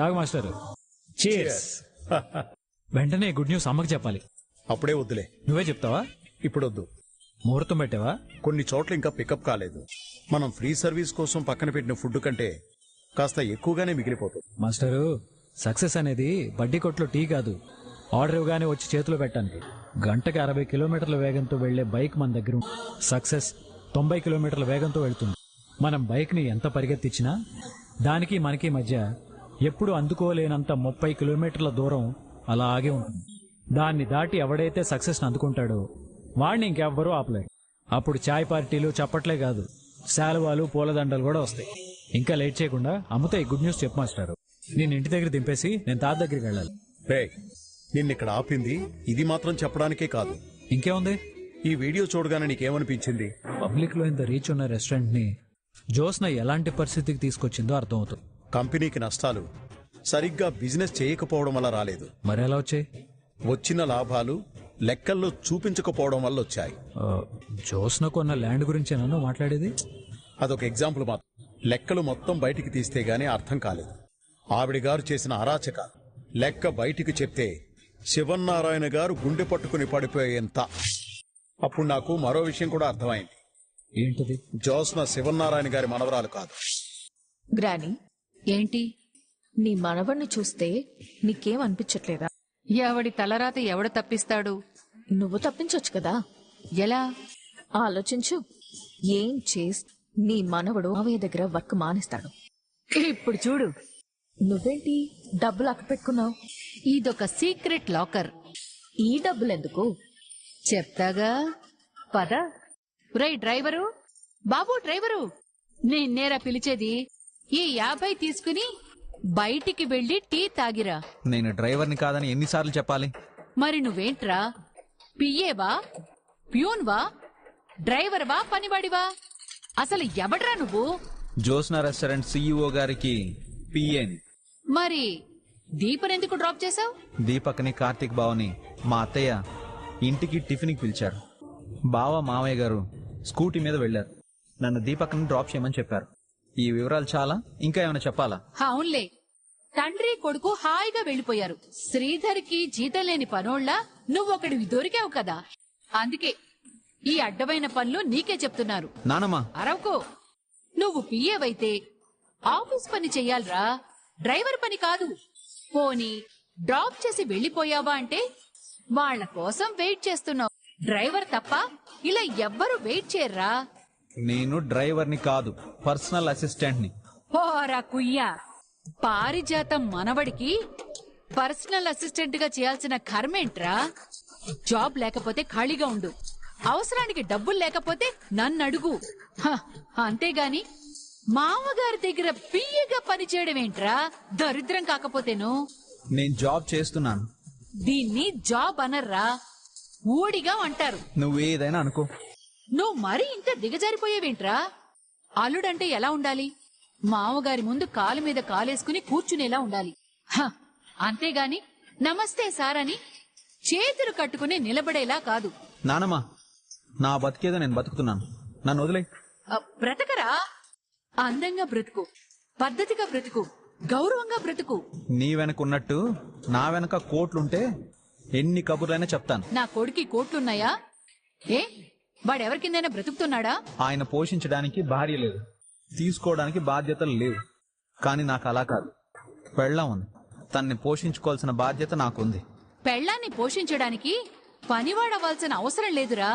తాగు master. Cheers. వెంటనే good news అమ్మకి చెప్పాలి. అప్పుడే వద్దులే, నువ్వే చెప్తావా? ఇప్పుడొద్దు. ముహూర్తం పెట్టావా? కొన్ని చోట్ల ఇంకా పికప్ కాలేదు. మనం ఫ్రీ సర్వీస్ కోసం పక్కన పెట్టిన ఫుడ్ కంటే కాస్త ఎక్కువగానే మిగిలిపోతుంది. మాస్టరు, సక్సెస్ అనేది బడ్డీ కొట్లో టీ కాదు, ఆర్డర్ ఇవ్వగానే వచ్చి చేతిలో పెట్టడానికి. గంటకి 60 కిలోమీటర్ల వేగంతో వెళ్లే బైక్ మన దగ్గర ఉంది. సక్సెస్ 90 కిలోమీటర్ల వేగంతో వెళ్తుంది. మనం బైక్ ని ఎంత పరిగెత్తించినా దానికి మనకి మధ్య ఎప్పుడు అందుకోలేనంత 30 కిలోమీటర్ల దూరం అలాగే ఉంటుంది. దాన్ని దాటి ఎవడైతే సక్సెస్ ని అందుకుంటాడో వాడిని ఇంకెవ్వరూ ఆపలేరు. అప్పుడు చాయ్ పార్టీలు, చప్పట్లే కాదు, శాలువాలు, పూలదండలు కూడా వస్తాయి. ఇంకా లేట్ చేయకుండా అమ్మతో ఈ గుడ్ న్యూస్ చెప్పు మాస్టారు. నేను ఇంటి దగ్గర దింపేసి నేను తాత దగ్గరికి వెళ్ళాలి. నిన్నిక్కడ ఆపింది ఇది మాత్రం చెప్పడానికే కాదు. ఇంకేముంది? ఈ వీడియో చూడగానే నీకేమనిపించింది? పబ్లిక్ లో ఇంత రీచ్ ఉన్న రెస్టారెంట్ ని జోస్న ఎలాంటి పరిస్థితికి తీసుకొచ్చిందో అర్థమవుతుంది. కంపెనీకి నష్టాలు సరిగ్గా బిజినెస్ చేయకపోవడం వల్ల రాలేదు. మరెలా వచ్చాయి? వచ్చిన లాభాలు లెక్కల్లో చూపించకపోవడం వల్ల వచ్చాయి. జోస్న కొన్న ల్యాండ్ గురించి నన్ను మాట్లాడేది. అదొక ఎగ్జాంపుల్ మాత్రం. లెక్కలు మొత్తం బయటికి తీస్తే గానీ అర్థం కాలేదు. ఆవిడ గారు చేసిన అరాచక లెక్క బయటికి చెప్తే శివన్నారాయణ గారు గుండె పట్టుకుని పడిపోయేంత. అప్పుడు నాకు మరో విషయం కూడా అర్థమైంది. ఏంటిది? జోస్న శివన్నారాయణ గారి మనవరాలు కాదు. గ్రాని, ఏంటి నీ మనవణ్ణి చూస్తే నీకేం అనిపించట్లేదా? ఎవడి తలరాత ఎవడు తప్పిస్తాడు? నువ్వు తప్పించొచ్చు కదా. ఎలా? ఆలోచించు. ఏం చేసి నీ మనవడు మావయ్య దగ్గర వర్క్ మానేస్తాడు. ఇప్పుడు చూడు. నువ్వేంటి డబ్బులు అక్కపెట్టుకున్నావు? ఇదొక సీక్రెట్ లాకర్. ఈ డబ్బులెందుకు? చెప్తాగా, పద. రై డ్రైవరు, బాబు డ్రైవరు, నిన్నేరా పిలిచేది. ఈ 50 తీసుకుని బయటికి వెళ్లి టీ తాగిరా. నేను డ్రైవర్ని కాదని ఎన్నిసార్లు చెప్పాలి? మరి నువ్వేంట్రా? పియ్యేవా, ప్యూన్వా, డ్రైవర్వా, పనివాడివా? అసలు ఎవడ్రా నువ్వు? జోస్నా రెస్టారెంట్ సీఈఓ గారికి పిఏని. మరి దీపనెందుకు డ్రాప్ చేసావు? దీపక్ని, కార్తీక్ బావని మా అత్తయ్య ఇంటికి టిఫిన్కి పిలిచారు. బావ, మావయ్య గారు స్కూటీ మీద వెళ్లారు. నన్ను దీపక్ని డ్రాప్ చేయమని చెప్పారు. ఈ వివరాలు చాలా, ఇంకా ఏమైనా చెప్పాలా? అవునులే, తండ్రి కొడుకు హాయిగా వెళ్లిపోయారు. శ్రీధర్కి జీతం లేని పనోళ్ళ నువ్వొకడివి దొరికావు కదా. అందుకే ఈ అడ్డమైన పనులు నీకే చెప్తున్నారు. నానమ్మా, అరవకో. నువ్వు పిఏవైతే ఆఫీస్ పని చెయ్యాలరా, డ్రైవర్ పని కాదు. పోనీ డ్రాప్ చేసి వెళ్లిపోయావా అంటే వాళ్ల కోసం వెయిట్ చేస్తున్నావు. డ్రైవర్ తప్ప ఇలా ఎవ్వరూ వెయిట్ చేయర్రా. నేను డ్రైవర్ని కాదు, పర్సనల్ అసిస్టెంట్ని. పోరా కుయ్యా, పారిజాతం మనవడికి పర్సనల్ అసిస్టెంట్ గా చేయాల్సిన కర్మేంట్రా? జాబ్ లేకపోతే ఖాళీగా ఉండు, అవసరానికి డబ్బులు లేకపోతే నన్ను అడుగు. అంతేగాని మామగారి దగ్గర పియ్యగా పనిచేయడం ఏంట్రా? దరిద్రం కాకపోతేను. నేను జాబ్ చేస్తున్నాను. దీన్ని జాబ్ అనర్రా, ఊడిగా అంటారు. నువ్వేదైనా అనుకో. నువ్వు మరీ ఇంత దిగజారిపోయేవేంట్రా? అల్లుడంటే ఎలా ఉండాలి? మామగారి ముందు కాలు మీద కాలేసుకుని కూర్చునేలా ఉండాలి. అంతేగాని నమస్తే సార్ అని చేతులు కట్టుకుని నిలబడేలా కాదు. నానమ్మా, నా బతికేదో నేను బతుకుతున్నాను, నన్ను వదిలే. బ్రతకరా, అందంగా బ్రతుకు, పద్ధతిగా బ్రతుకు, గౌరవంగా బ్రతుకు. నీ వెనక ఉన్నట్టు నా వెనక కోట్లుంటే ఎన్ని కబుర్లైనా చెప్తాను. నా కొడుకి కోట్లున్నాయా? ఏ, వాడెవరికిందైనా బ్రతుకుతున్నాడా? ఆయన పోషించడానికి భార్య లేదు, తీసుకోవడానికి బాధ్యతలు లేవు. కానీ నాకు అలా కాదు. పెళ్ళాం ఉంది, తన్ని పోషించుకోవాల్సిన బాధ్యత నాకుంది. పెళ్ళాన్ని పోషించడానికి పనివాడవలసిన అవసరం లేదురా,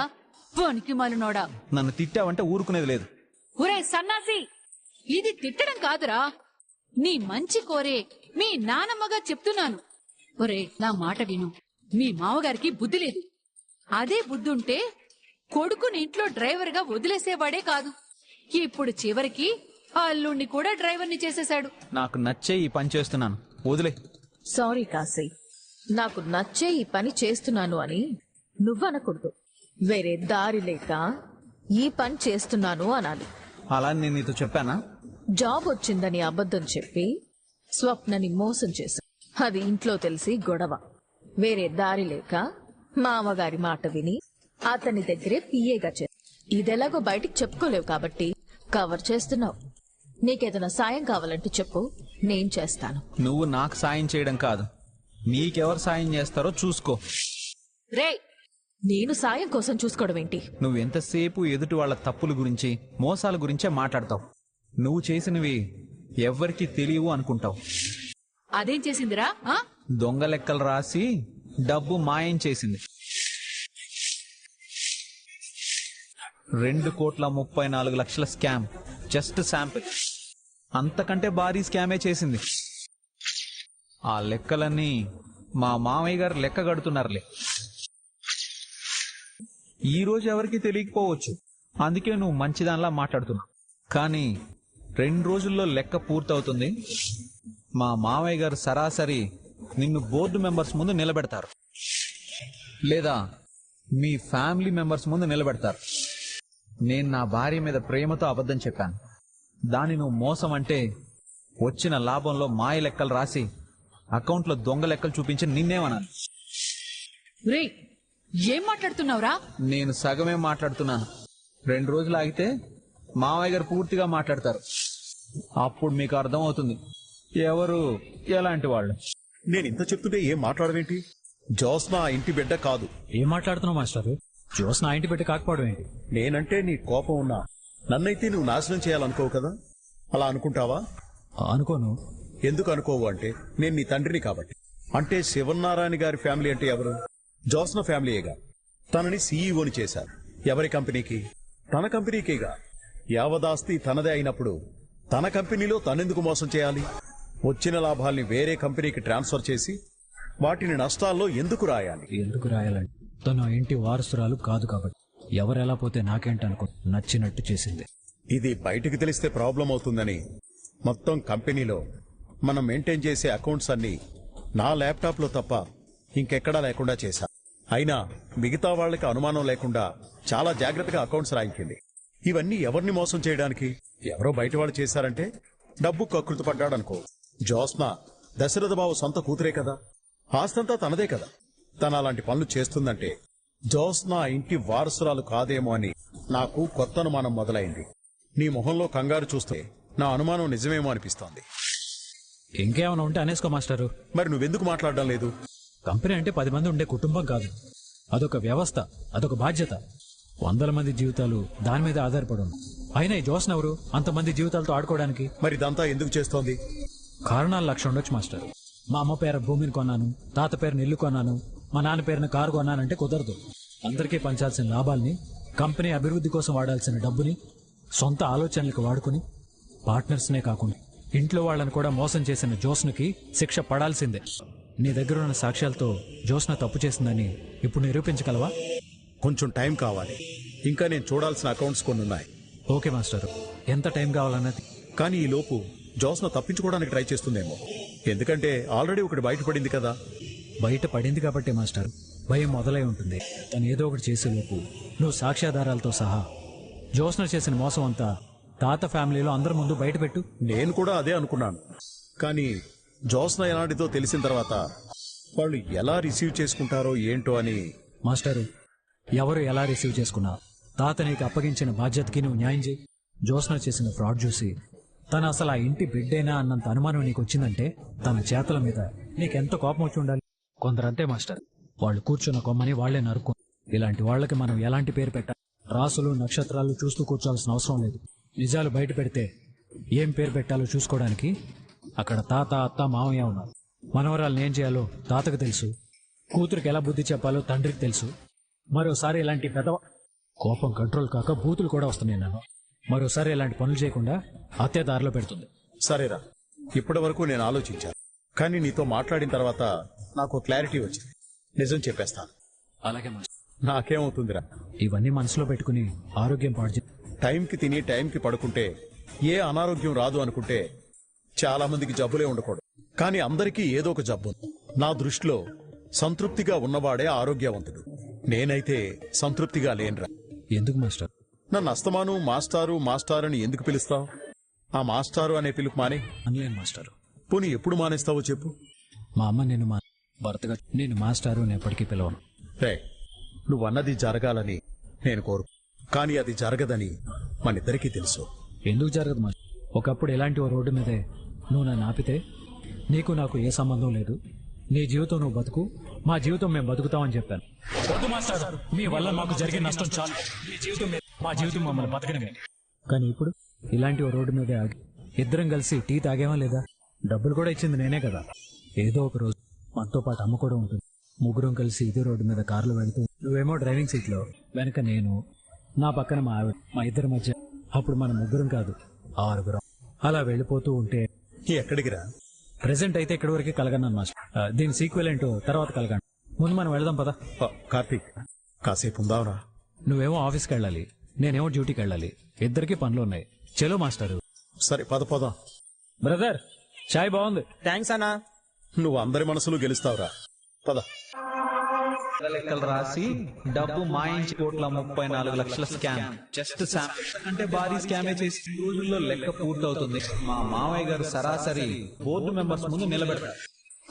పనికి మాలినోడా. నన్ను తిట్టావంటే ఊరుకునేది లేదు. ఒరే సన్నాసి, ఇది తిట్టడం కాదురా, నీ మంచి కోరే మీ నానమ్మగా చెప్తున్నాను. ఒరే, నా మాట విను. మీ మామగారికి బుద్ధి లేదు. అదే బుద్ధుంటే కొడుకుని ఇంట్లో డ్రైవర్ గా వదిలేసేవాడే కాదు. ఇప్పుడు చివరికి అల్లుణ్ణి కూడా డ్రైవర్ని చేసేశాడు. నాకు నచ్చే ఈ పని చేస్తున్నాను, వదిలే. సారీ కాశీ, నాకు నచ్చే ఈ పని చేస్తున్నాను అని నువ్వనకూడదు. వేరే దారి లేక ఈ పని చేస్తున్నాను అనాలి. అలా నేను నీతో చెప్పానా? జాబ్ వచ్చిందని అబద్ధం చెప్పి స్వప్నని మోసం చేశా. అది ఇంట్లో తెలిసి గొడవ. వేరే దారి లేక మామగారి మాట విని అతని దగ్గరే పిఏగా చేశా. ఇదెలాగో బయటికి చెప్పుకోలేవు కాబట్టి కవర్ చేస్తున్నావు. నీకేదైనా సాయం కావాలంటే చెప్పు, నేను చేస్తాను. నువ్వు నాకు సాయం చేయడం కాదు, నీకెవరు సాయం చేస్తారో చూసుకో. రే నేను సాయం కోసం చూసుకోవడం ఏంటి? నువ్వు ఎంతసేపు ఎదుటి వాళ్ళ తప్పుల గురించి మోసాల గురించే మాట్లాడతావు. నువ్వు చేసినవి ఎవ్వరికీ తెలియవు అనుకుంటావు. అదేం చేసిందిరా? దొంగ లెక్కలు రాసి డబ్బు మాయం చేసింది. 2,34,00,000 స్కామ్. Just sample. అంతకంటే భారీ స్కామే చేసింది. ఆ లెక్కలన్నీ మా మామయ్య గారు లెక్క కడుతున్నారులే. ఈ రోజు ఎవరికి తెలియకపోవచ్చు, అందుకే నువ్వు మంచిదానిలా మాట్లాడుతున్నావు. కానీ 2 రోజుల్లో లెక్క పూర్తవుతుంది. మా మామయ్య గారు సరాసరి నిన్ను బోర్డు మెంబర్స్ ముందు నిలబెడతారు, లేదా మీ ఫ్యామిలీ మెంబర్స్ ముందు నిలబెడతారు. నేను నా భార్య మీద ప్రేమతో అబద్ధం చెప్పాను. దాన్ని నువ్వు మోసం అంటే వచ్చిన లాభంలో మాయ లెక్కలు రాసి అకౌంట్లో దొంగ లెక్కలు చూపించి నిన్నేమన్నాను. రే ఏం మాట్లాడుతున్నావురా? నేను సగమే మాట్లాడుతున్నాను. 2 రోజులు ఆగితే మామయ్య గారు పూర్తిగా మాట్లాడతారు. అప్పుడు మీకు అర్థం అవుతుంది ఎవరు ఎలాంటి వాళ్ళు. నేను ఇంత చెప్తుంటే ఏం మాట్లాడవేంటి? జోస్న ఆ ఇంటి బిడ్డ కాదు. ఏం మాట్లాడుతున్నావు మాస్టారు? జోస్ నా ఇంటి పెట్టి కాకపోవడం ఏంటి? నేనంటే నీ కోపం ఉన్నా నన్నైతే నువ్వు నాశనం చేయాలనుకోవు కదా. అలా అనుకుంటావా? అనుకోను. ఎందుకు అనుకోవు అంటే నేను నీ తండ్రిని కాబట్టి. అంటే శివనారాయణ గారి ఫ్యామిలీ అంటే ఎవరు? జోస్న ఫ్యామిలీయేగా. తనని సీఈఓని చేశారు. ఎవరి కంపెనీకి? తన కంపెనీకేగా. యావదాస్తి తనదే అయినప్పుడు తన కంపెనీలో తనెందుకు మోసం చేయాలి? వచ్చిన లాభాల్ని వేరే కంపెనీకి ట్రాన్స్ఫర్ చేసి వాటిని నష్టాల్లో ఎందుకు రాయాలి? ఎందుకు రాయాలంటే తను ఆ ఇంటి వారసురాలు కాదు కాబట్టి. ఎవరెలా పోతే నాకేంటనుకో, నచ్చినట్టు చేసింది. ఇది బయటికి తెలిస్తే ప్రాబ్లం అవుతుందని మొత్తం కంపెనీలో మనం మెయింటైన్ చేసే అకౌంట్స్ అన్ని నా ల్యాప్టాప్లో తప్ప ఇంకెక్కడా లేకుండా చేశా. అయినా మిగతా వాళ్ళకి అనుమానం లేకుండా చాలా జాగ్రత్తగా అకౌంట్స్ రాయించింది. ఇవన్నీ ఎవరిని మోసం చేయడానికి? ఎవరో బయట వాళ్ళు చేశారంటే డబ్బు కకృతి పడ్డాడనుకో. జోస్న దశరథ బాబు సొంత కూతురే కదా, ఆస్తంతా తనదే కదా. తన అలాంటి పనులు చేస్తుందంటే జోస్న ఇంటి వారసురాలు కాదేమో అని నాకు కొత్త అనుమానం మొదలైంది. నీ మొహంలో కంగారు చూస్తే నా అనుమానం నిజమేమో అనిపిస్తోంది. ఇంకేమైనా ఉంటే అనేసుకో మాస్టారు. మరి నువ్వెందుకు మాట్లాడడం లేదు? కంపెనీ అంటే 10 మంది ఉండే కుటుంబం కాదు. అదొక వ్యవస్థ, అదొక బాధ్యత. 100 మంది జీవితాలు దాని మీద ఆధారపడి ఉన్నాయి. అయినా ఈ జోస్న ఎవరు అంతమంది జీవితాలతో ఆడుకోవడానికి? మరి ఇదంతా ఎందుకు చేస్తోంది? కారణాలు 1,00,000 ఉండొచ్చు మాస్టర్. మా అమ్మ పేరు భూమిని కొన్నాను, తాత పేరుని ఇల్లు కొన్నాను, మా నాన్న పేరున కారు కొన్నానంటే కుదరదు. అందరికీ పంచాల్సిన లాభాల్ని, కంపెనీ అభివృద్ధి కోసం వాడాల్సిన డబ్బుని సొంత ఆలోచనలకు వాడుకుని పార్ట్నర్స్నే కాకుండా ఇంట్లో వాళ్ళని కూడా మోసం చేసిన జోస్నకి శిక్ష పడాల్సిందే. నీ దగ్గర ఉన్న సాక్ష్యాలతో జోస్న తప్పు చేసిందని ఇప్పుడు నిరూపించగలవా? కొంచెం టైం కావాలి. ఇంకా నేను చూడాల్సిన అకౌంట్స్ కొన్ని ఉన్నాయి. ఓకే మాస్టర్, ఎంత టైం కావాలన్నది. కానీ ఈ లోపు జోస్న తప్పించుకోవడానికి ట్రై చేస్తుందేమో. ఎందుకంటే ఆల్రెడీ ఒకటి బయటపడింది కదా. బయట పడింది కాబట్టి మాస్టర్ భయం మొదలై ఉంటుంది. తను ఏదో ఒకటి చేసేలోపు నువ్వు సాక్ష్యాధారాలతో సహా జోస్న చేసిన మోసం అంతా తాత ఫ్యామిలీలో అందరి ముందు బయటపెట్టు. నేను కూడా అదే అనుకున్నాను. కానీ జోస్న ఎలాంటిదో తెలిసిన తర్వాత వాళ్ళు ఎలా రిసీవ్ చేసుకుంటారో ఏంటో అని. మాస్టరు, ఎవరు ఎలా రిసీవ్ చేసుకున్నా తాత నీకు అప్పగించిన బాధ్యతకి నువ్వు న్యాయం చేయి. జోస్న చేసిన ఫ్రాడ్ చూసి తను అసలు ఆ ఇంటి బిడ్డేనా అన్నంత అనుమానం నీకు వచ్చిందంటే తన చేతుల మీద నీకెంత కోపం వచ్చి ఉండాలి. కొందరంతే మాస్టర్, వాళ్ళు కూర్చున్న కొమ్మని వాళ్లే నరుకు. ఇలాంటి వాళ్ళకి మనం ఎలాంటి పేరు పెట్టాలి? రాసులు నక్షత్రాలు చూస్తూ కూర్చోవాల్సిన అవసరం లేదు. నిజాలు బయట పెడితే ఏం పేరు పెట్టాలో చూసుకోవడానికి అక్కడ తాత, అత్త, మామయ్య ఉన్నారు. మనవరాలను ఏం చేయాలో తాతకు తెలుసు, కూతురికి ఎలా బుద్ధి చెప్పాలో తండ్రికి తెలుసు. మరోసారి ఇలాంటి కోపం కంట్రోల్ కాక బూతులు కూడా వస్తున్నాయి. నన్ను మరోసారి ఇలాంటి పనులు చేయకుండా అత్తే దారిలో పెడుతుంది. సరేరా, ఇప్పటి వరకు నేను ఆలోచించాను. కానీ నీతో మాట్లాడిన తర్వాత నాకు క్లారిటీ వచ్చింది. నిజం చెప్పేస్తాను. అలాగే మాస్టర్. నాకేమవుతుందిరా? ఇవన్నీ మనసులో పెట్టుకుని ఆరోగ్యం పాడు. టైంకి తిని టైంకి పడుకుంటే ఏ అనారోగ్యం రాదు అనుకుంటే చాలా మందికి జబ్బులే ఉండకూడదు. కానీ అందరికీ ఏదో ఒక జబ్బు. నా దృష్టిలో సంతృప్తిగా ఉన్నవాడే ఆరోగ్యవంతుడు. నేనైతే సంతృప్తిగా లేనురా. ఎందుకు మాస్టర్? నన్ను అస్తమాను మాస్టారు మాస్టారు అని ఎందుకు పిలుస్తావు? ఆ మాస్టారు అనే పిలుపు మానే. అనలేను మాస్టర్. పోనీ ఎప్పుడు మానేస్తావో చెప్పు. మా అమ్మ నేను మా భర్తగా నేను మాస్టారు అని ఎప్పటికీ పిలవను. రే, నువ్వన్నది జరగాలని నేను కోరు, కానీ అది జరగదని మనిద్దరికీ తెలుసు. ఎందుకు జరగదు మాస్టర్? ఒకప్పుడు ఇలాంటి ఓ రోడ్డు మీదే నువ్వు నన్ను ఆపితే నీకు నాకు ఏ సంబంధం లేదు, నీ జీవితం నువ్వు బతుకు, మా జీవితం మేము బతుకుతామని చెప్పాను. వద్దు మాస్టర్, మీ వల్ల మాకు జరిగే నష్టం చాలు. మీ జీవితం మా జీవితం మమ్మల్ని బతకడమే. కానీ ఇప్పుడు ఇలాంటి ఓ రోడ్డు మీదే ఆగి ఇద్దరం కలిసి టీ తాగేమా లేదా? డబ్బులు కూడా ఇచ్చింది నేనే కదా. ఏదో ఒక రోజు మనతో పాటు అమ్మ కూడా ఉంటుంది. ముగ్గురం కలిసి ఇదే రోడ్డు మీద కార్లు వెళ్తూ, నువ్వేమో డ్రైవింగ్ సీట్ లో, వెనక నేను, నా పక్కన మా ఆవిడ, మా ఇద్దరి మధ్య అప్పుడు మన ముగ్గురం కాదు 6 అలా వెళ్ళిపోతూ ఉంటే ఎక్కడికి రా? ప్రెసెంట్ అయితే ఇక్కడి వరకే కలగన్నాను మాస్టర్. దీని సీక్వెల్ ఏంటో తర్వాత కలగండి. ముందు మనం వెళదాం పదా. కార్తీక్, కాసేపు ఉందావరా? నువ్వేమో ఆఫీస్కి వెళ్ళాలి, నేనేమో డ్యూటీకి వెళ్ళాలి. ఇద్దరికి పనులు ఉన్నాయి. చలో మాస్టరు. సరే పోదాం. బ్రదర్, చాయ్ బాగుంది. థ్యాంక్స్ అన్నా. నువ్వు అందరి మనసులు గెలుస్తావురా. పద. లెక్కలు రాసి డబ్బు మాయించి 1,34 లక్షల స్కామ్. జస్ట్ శాంపిల్ అంటే భారీ స్కామే చేసి ఈ రోజుల్లో లెక్క పూర్తవుతుంది. మా మావయ్య గారు సరాసరి బోర్డు మెంబర్స్ ముందు నిలబెడతారు.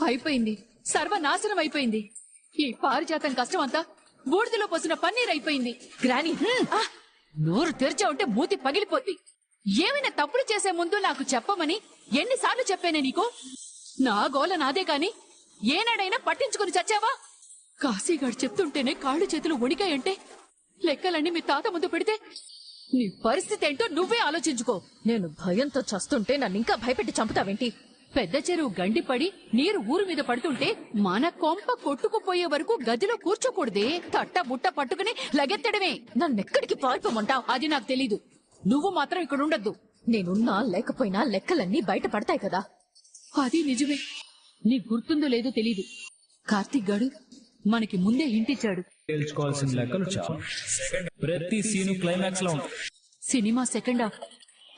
అయిపోయింది, సర్వనాశనం అయిపోయింది. ఈ పారిజాతం కష్టం అంతా బూడిదలో పోసిన పన్నీర్ అయిపోయింది. గ్రాని, నోరు తెరిచా ఉంటే మూతి పగిలిపోద్ది. ఏమైనా తప్పులు చేసే ముందు నాకు చెప్పమని ఎన్నిసార్లు చెప్పానే నీకు? నా గోల నాదే కాని ఏనాడైనా పట్టించుకుని చచ్చావా? కాశీగాడు చెప్తుంటేనే కాళ్ళు చేతులు వణికాయంటే లెక్కలన్నీ మీ తాత ముందు పెడితే నీ పరిస్థితి ఏంటో నువ్వే ఆలోచించుకో. నేను భయంతో చస్తుంటే నన్ను ఇంకా భయపెట్టి చంపుతావేంటి? పెద్ద చెరువు గండిపడి నీరు ఊరు మీద పడుతుంటే మన కొంప కొట్టుకుపోయే వరకు గదిలో కూర్చోకూడదే. తట్ట బుట్ట పట్టుకుని లగెత్తడమే. నన్నెక్కడికి పారిపోమంటావు? అది నాకు తెలీదు. నువ్వు మాత్రం ఇక్కడ ఉండద్దు. నేనున్నా లేకపోయినా లెక్కలన్నీ బయట పడతాయి కదా. అది నిజమే. నీ గుర్తుందో లేదో తెలీదు, కార్తీక్ గాడు మనకి ముందే ఇంటిచ్చాడు. తేల్చుకోవాల్సిన లెక్కలు చాలా. ప్రతి సీను క్లైమాక్స్ లో ఉంటుంది. సినిమా సెకండ్ హాఫ్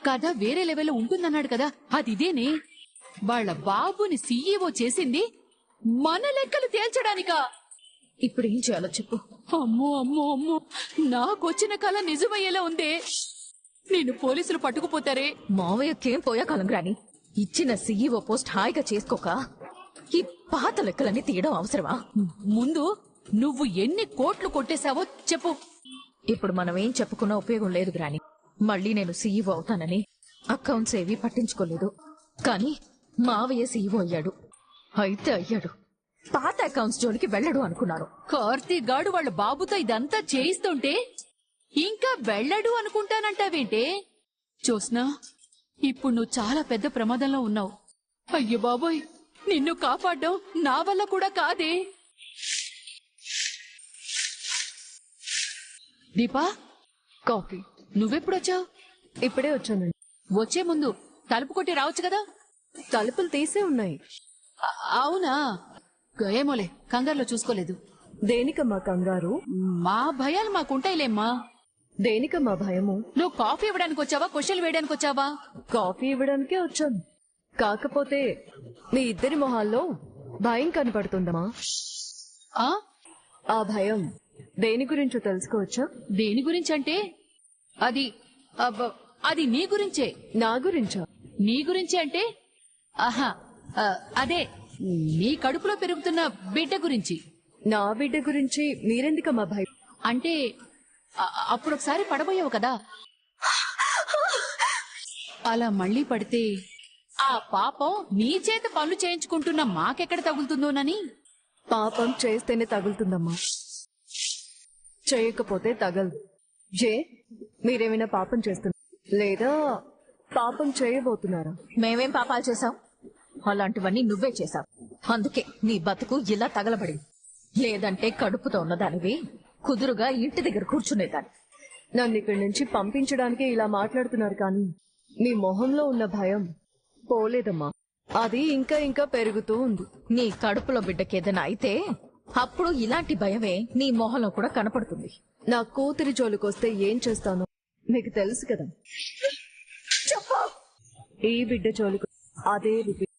కథ వేరే లెవెల్లో ఉంటుందన్నాడు కదా, అది ఇదేనే. వాళ్ళ బాబుని సీఈఓ చేసింది మన లెక్కలు తేల్చడానికా? ఇప్పుడు ఏం చేయాలో చెప్పు. అమ్మో అమ్మో అమ్మో, నాకొచ్చిన కళ నిజమయ్యేలా ఉందే. నిన్ను పోలీసులు పట్టుకుపోతారే. మావయ్యకేం పోయా కాలం గ్రాని. ఇచ్చిన సీఈఓ పోస్ట్ హాయిగా చేసుకోక ఈ పాత లెక్కలన్నీ తీయడం అవసరమా? ముందు నువ్వు ఎన్ని కోట్లు కొట్టేశావో చెప్పు. ఇప్పుడు మనం ఏం చెప్పుకున్నా ఉపయోగం లేదు గ్రాని. మళ్ళీ నేను సీఈఓ అవుతానని అకౌంట్స్ ఏవి పట్టించుకోలేదు. కానీ మావయ్య సీఈఓ అయ్యాడు. అయితే అయ్యాడు. పాత అకౌంట్స్ జోలికి వెళ్ళడు అనుకున్నాను. కార్తీక్ గాడు వాళ్ళ బాబుతో ఇదంతా చేయిస్తుంటే ఇంకా వెళ్ళడు అనుకుంటానంటావేంటే? చూస్నా, ఇప్పుడు నువ్వు చాలా పెద్ద ప్రమాదంలో ఉన్నావు. అయ్యో బాబోయ్, నిన్ను కాపాడడం నా వల్ల కూడా కాదే. దీపా, కాఫీ. నువ్వెప్పుడొచ్చావు? ఇప్పుడే వచ్చానండి. వచ్చే ముందు తలుపు కొట్టి రావచ్చు కదా. తలుపులు తీసే ఉన్నాయి. అవునా? ఏమోలే, కంగారులో చూసుకోలేదు. దేనికమ్మా కంగారు? మా భయాలు మాకుంటాయిలేమ్మా. దేనికమ్మా భయము? నువ్వు కాఫీ ఇవ్వడానికి వచ్చావా, క్వశ్చన్లు వేయడానికి వచ్చావా? కాఫీ ఇవ్వడానికే వచ్చాను. కాకపోతే మీ ఇద్దరి మొహాల్లో భయం కనపడుతుందమ్మా. ఆ ఆ భయం దేని గురించో తెలుసుకోవచ్చా? దేని గురించి అంటే అది అది నీ గురించే. నా గురించా? నీ గురించి అంటే ఆహా, అదే నీ కడుపులో పెరుగుతున్న బిడ్డ గురించి. నా బిడ్డ గురించి మీరెందుకమ్మా భయం? అంటే అప్పుడొకసారి పడబోయావు కదా, అలా మళ్ళీ పడితే ఆ పాపం నీ చేత పనులు చేయించుకుంటున్న మాకెక్కడ తగులుతుందోనని. పాపం చేస్తేనే తగులుతుందమ్మా, చేయకపోతే తగలదు. మీరేమైనా పాపం చేస్తున్నారు లేదా పాపం చేయబోతున్నారా? మేమేం పాపాలు చేశాం? అలాంటివన్నీ నువ్వే చేశావు. అందుకే నీ బతుకు ఇలా తగలబడింది. లేదంటే కడుపుతో ఉన్నదానివి కుదురుగా ఇంటి దగ్గర కూర్చునేదాన్ని. నన్ను ఇక్కడి నుంచి పంపించడానికి ఇలా మాట్లాడుతున్నారు, కానీ మీ మొహంలో ఉన్న భయం పోలేదమ్మా. అది ఇంకా ఇంకా పెరుగుతూ ఉంది. నీ కడుపులో బిడ్డకేదైనా అయితే అప్పుడు ఇలాంటి భయమే నీ మొహంలో కూడా కనపడుతుంది. నా కూతురి జోలికొస్తే ఏం చేస్తానో మీకు తెలుసు కదా. ఈ బిడ్డ జోలికి అదే రిపీట్.